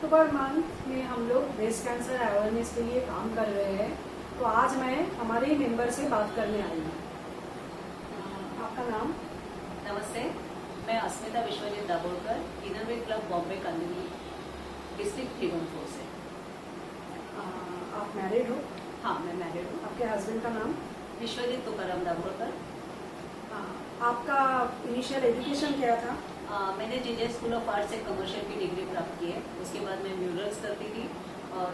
अक्टूबर month में हम लोग ब्रेस्ट कैंसर अवेयरनेस के लिए काम कर रहे हैं। तो आज मैं हमारे ही मेंबर से बात करने आई हूँ। आपका नाम? नमस्ते, मैं अस्मिता विश्वजीत दाभोलकर, इनरवेल क्लब बॉम्बे कांदिवली डिस्ट्रिक्ट 314 से। आप मैरिड हो? हाँ, मैं मैरिड हूँ। आपके हस्बैंड का नाम? विश्वजीत तुकाराम दाभोलकर। आपका इनिशियल एजुकेशन क्या था? मैंने जीजे स्कूल ऑफ आर्ट्स से कमर्शियल की डिग्री प्राप्त की है। उसके बाद मैं म्यूरल्स करती थी और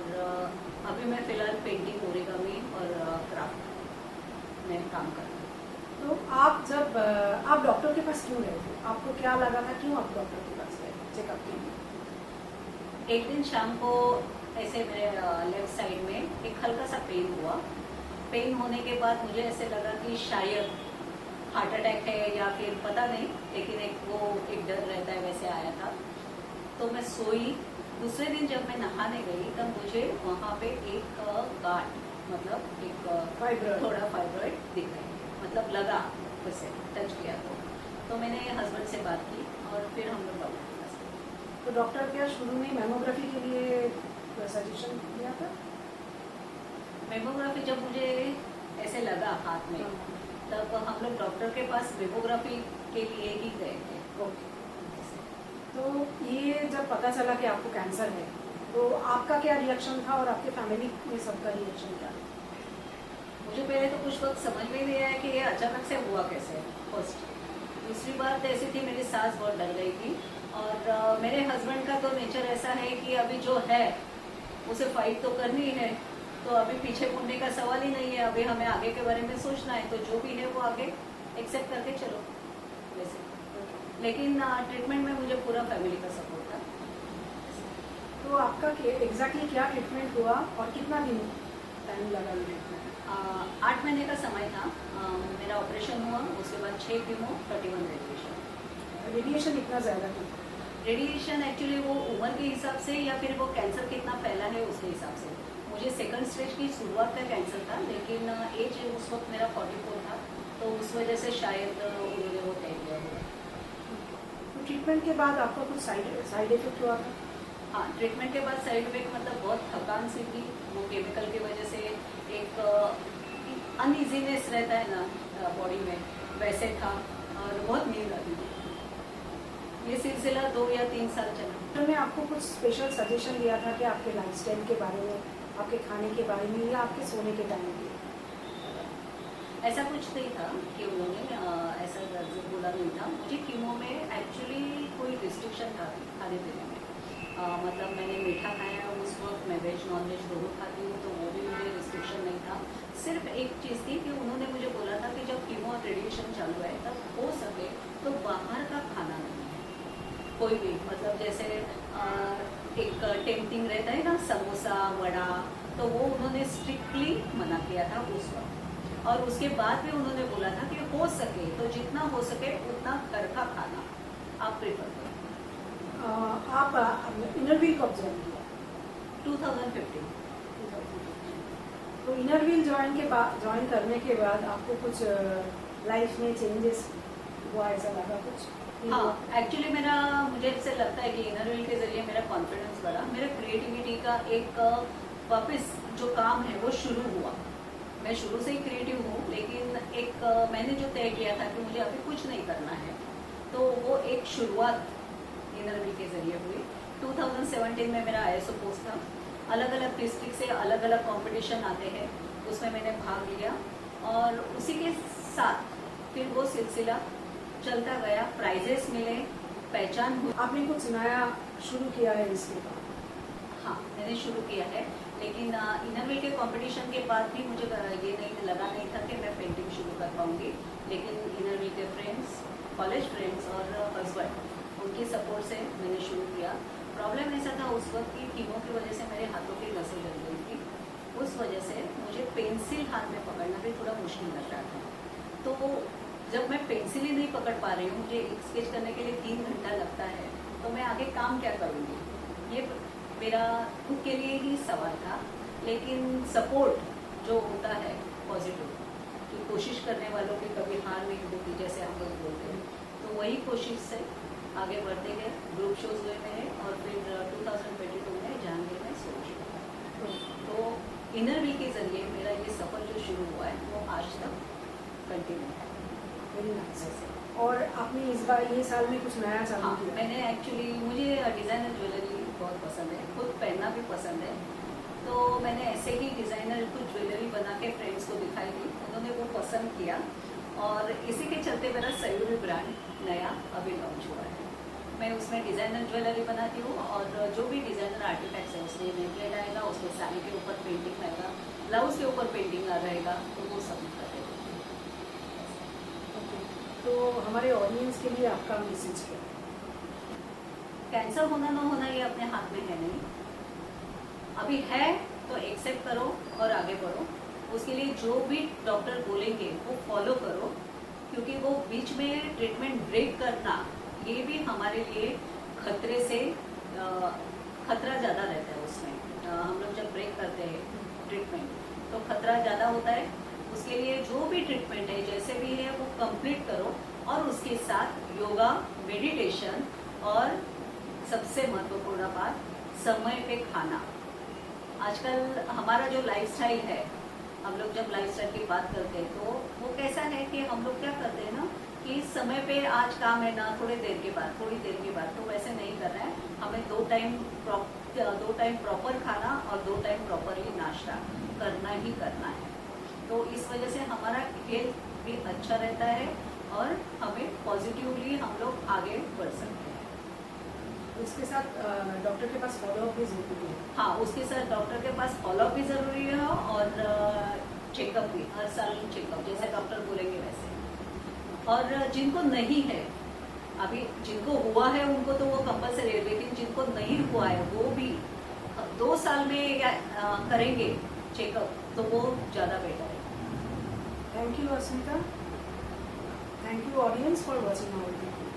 अभी मैं फ़िलहाल पेंटिंग, ओरिगामी और क्राफ्ट में काम कर रही हूँ। तो आप डॉक्टर के पास क्यों गए थे? आपको क्या लगा था, क्यों आप डॉक्टर के पास गए चेकअप के लिए? एक दिन शाम को ऐसे मेरे लेफ्ट साइड में एक हल्का सा पेन हुआ। पेन होने के बाद मुझे ऐसे लगा कि शायद हार्ट अटैक है या फिर पता नहीं, लेकिन एक डर रहता है, वैसे आया था। तो मैं सोई। दूसरे दिन जब मैं नहाने गई तब मुझे वहाँ पे एक गांठ, मतलब एक थोड़ा फाइब्रॉइड दिख रही, मतलब लगा, वैसे टच किया। तो मैंने हस्बैंड से बात की और फिर हम लोग डॉक्टर के पास गए। तो डॉक्टर क्या शुरू में मैमोग्राफी के लिए सजेशन दिया था? मेमोग्राफी जब मुझे ऐसे लगा हाथ में, तब हम लोग डॉक्टर के पास मेमोग्राफी के लिए ही गए थे। ओके। तो ये जब पता चला कि आपको कैंसर है, तो आपका क्या रिएक्शन था और आपके फैमिली में सबका रिएक्शन क्या था? मुझे पहले तो कुछ वक्त समझ में नहीं आया कि ये अचानक से हुआ कैसे, फर्स्ट। दूसरी बात ऐसी थी, मेरी सास बहुत डर गई थी और मेरे हस्बैंड का तो नेचर ऐसा है कि अभी जो है उसे फाइट तो करनी है, तो अभी पीछे मुड़ने का सवाल ही नहीं है। अभी हमें आगे के बारे में सोचना है, तो जो भी है वो आगे एक्सेप्ट करके चलो वैसे। लेकिन ट्रीटमेंट में मुझे पूरा फैमिली का सपोर्ट था। तो आपका एग्जैक्टली क्या ट्रीटमेंट हुआ और कितना दिन टाइम लगा ट्रीटमेंट? 8 महीने का समय था। मेरा ऑपरेशन हुआ, उसके बाद 6 कीमो, 31 रेडिएशन। रेडिएशन इतना ज़्यादा क्यों? रेडिएशन एक्चुअली वो उम्र के हिसाब से या फिर वो कैंसर कितना फैला है उसके हिसाब से। मुझे सेकंड स्टेज की शुरुआत का कैंसर था, लेकिन एज उस वक्त मेरा 44 था, तो उस वजह से शायद उन्होंने वो तय किया हुआ। तो ट्रीटमेंट के बाद आपका कुछ साइड इफेक्ट हुआ था? हाँ, ट्रीटमेंट के बाद साइड इफेक्ट मतलब बहुत थकान सी थी। वो केमिकल की वजह से एक अनइजीनेस रहता है ना बॉडी में, वैसे था और बहुत नींद आती थी। ये सिलसिला 2 या 3 साल चला। डॉक्टर ने आपको कुछ स्पेशल सजेशन दिया था कि आपके लाइफस्टाइल के बारे में, आपके खाने के बारे में या आपके सोने के टाइम के? ऐसा कुछ नहीं था कि उन्होंने ऐसा बोला नहीं था। मुझे कीमो में एक्चुअली कोई रिस्ट्रिक्शन था खाने पीने में। मतलब मैंने मीठा खाया उस वक्त, मैं वेज नॉन वेज दोनों खाती हूँ, तो वो भी मुझे रिस्ट्रिक्शन नहीं था। सिर्फ एक चीज़ थी कि उन्होंने मुझे बोला था कि जब कीमो और रेडिएशन चालू है तब हो सके तो बाहर का खाना नहीं है कोई भी। मतलब जैसे एक टेम्पटिंग रहता है ना, समोसा, वड़ा, तो वो उन्होंने स्ट्रिक्टली मना किया था उस वक्त। और उसके बाद भी उन्होंने बोला था कि हो सके तो जितना हो सके उतना घर का खाना आप प्रेफर करें। आप इनरव्हील कब ज्वाइन किया? 2015। तो इनरव्हील ज्वाइन करने के बाद आपको कुछ लाइफ में चेंजेस हुआ, ऐसा लगा कुछ? हाँ, एक्चुअली मुझे ऐसे लगता है कि इनरव्हील के जरिए मेरा कॉन्फिडेंस बढ़ा। मेरा क्रिएटिविटी का एक वापस जो काम है वो शुरू हुआ। मैं शुरू से ही क्रिएटिव हूँ, लेकिन एक मैंने जो तय किया था कि मुझे अभी कुछ नहीं करना है, तो वो एक शुरुआत इनरव्हील के जरिए हुई। 2017 में मेरा ISO पोस्ट था। अलग अलग डिस्ट्रिक्ट से अलग अलग कंपटीशन आते हैं, उसमें मैंने भाग लिया और उसी के साथ फिर वो सिलसिला चलता गया। प्राइजेस मिले, पहचान हुई। आपने कुछ नया शुरू किया है इसके बाद? हाँ, मैंने शुरू किया है, लेकिन इनरव्हील के कंपटीशन के बाद भी मुझे ये नहीं लगा नहीं था कि मैं पेंटिंग शुरू कर पाऊँगी। लेकिन इनरव्हील के फ्रेंड्स, कॉलेज फ्रेंड्स और हस्बैंड, उनकी सपोर्ट से मैंने शुरू किया। प्रॉब्लम ऐसा था उस वक्त की कीमो की वजह से मेरे हाथों की नसें जल गई थी। उस वजह से मुझे पेंसिल हाथ में पकड़ना भी थोड़ा मुश्किल लग रहा था। तो जब मैं पेंसिल ही नहीं पकड़ पा रही हूँ, मुझे एक स्केच करने के लिए 3 घंटा लगता है, तो मैं आगे काम क्या करूँगी? ये मेरा खुद के लिए ही सवाल था। लेकिन सपोर्ट जो होता है पॉजिटिव, कि कोशिश करने वालों की कभी हार नहीं होती, जैसे हम लोग बोलते हैं, तो वही कोशिश से आगे बढ़ते गए। ग्रुप शोज हुए मेरे और फिर 2022 में इनर व्हील के जरिए मेरा ये सफर जो शुरू हुआ है वो आज तक कंटिन्यू है। Very nice. और आपने इस बार ये साल में कुछ नया चालू हाँ, किया? मैंने एक्चुअली मुझे डिज़ाइनर ज्वेलरी बहुत पसंद है, खुद पहनना भी पसंद है। तो मैंने ऐसे ही डिज़ाइनर कुछ ज्वेलरी बना के फ्रेंड्स को दिखाई दी, उन्होंने वो पसंद किया और इसी के चलते मेरा सयूरी ब्रांड नया अभी लॉन्च हुआ है। मैं उसमें डिज़ाइनर ज्वेलरी बनाती हूँ और जो भी डिज़ाइनर आर्टिफैक्ट्स है उसमें नेमप्लेट आएगा, उसमें साड़ी के ऊपर पेंटिंग आएगा, ब्लाउज के ऊपर पेंटिंग आ रहेगा, तो वो सब कर देती हूँ। ओके, तो हमारे ऑडियंस के लिए आपका मैसेज क्या है? कैंसर होना ना होना ये अपने हाथ में है नहीं, अभी है तो एक्सेप्ट करो और आगे बढ़ो। उसके लिए जो भी डॉक्टर बोलेंगे वो फॉलो करो, क्योंकि वो बीच में ट्रीटमेंट ब्रेक करना ये भी हमारे लिए खतरे से खतरा ज़्यादा रहता है उसमें। हम लोग जब ब्रेक करते हैं ट्रीटमेंट तो खतरा ज़्यादा होता है। उसके लिए जो भी ट्रीटमेंट है जैसे भी है वो कंप्लीट करो और उसके साथ योगा, मेडिटेशन और सबसे महत्वपूर्ण बात समय पे खाना। आजकल हमारा जो लाइफस्टाइल है, हम लोग जब लाइफस्टाइल की बात करते हैं तो वो कैसा है कि हम लोग क्या करते हैं ना कि समय पे आज काम है ना, थोड़ी देर के बाद, तो वैसे नहीं कर रहे हैं। हमें 2 टाइम प्रॉपर खाना और 2 टाइम प्रॉपरली नाश्ता करना ही करना है। तो इस वजह से हमारा हेल्थ भी अच्छा रहता है और हमें पॉजिटिवली हम लोग आगे बढ़ सकते हैं। उसके साथ डॉक्टर के पास फॉलोअप भी जरूरी है। हाँ, उसके साथ डॉक्टर के पास फॉलोअप भी ज़रूरी है और चेकअप भी, हर साल चेकअप जैसे डॉक्टर बोलेंगे वैसे। और जिनको नहीं है, अभी जिनको हुआ है उनको तो वो कंपलसरी है, लेकिन जिनको नहीं हुआ है वो भी 2 साल में करेंगे चेकअप तो वो ज़्यादा बेटर है। Thank you Asmita, thank you audience for watching our video.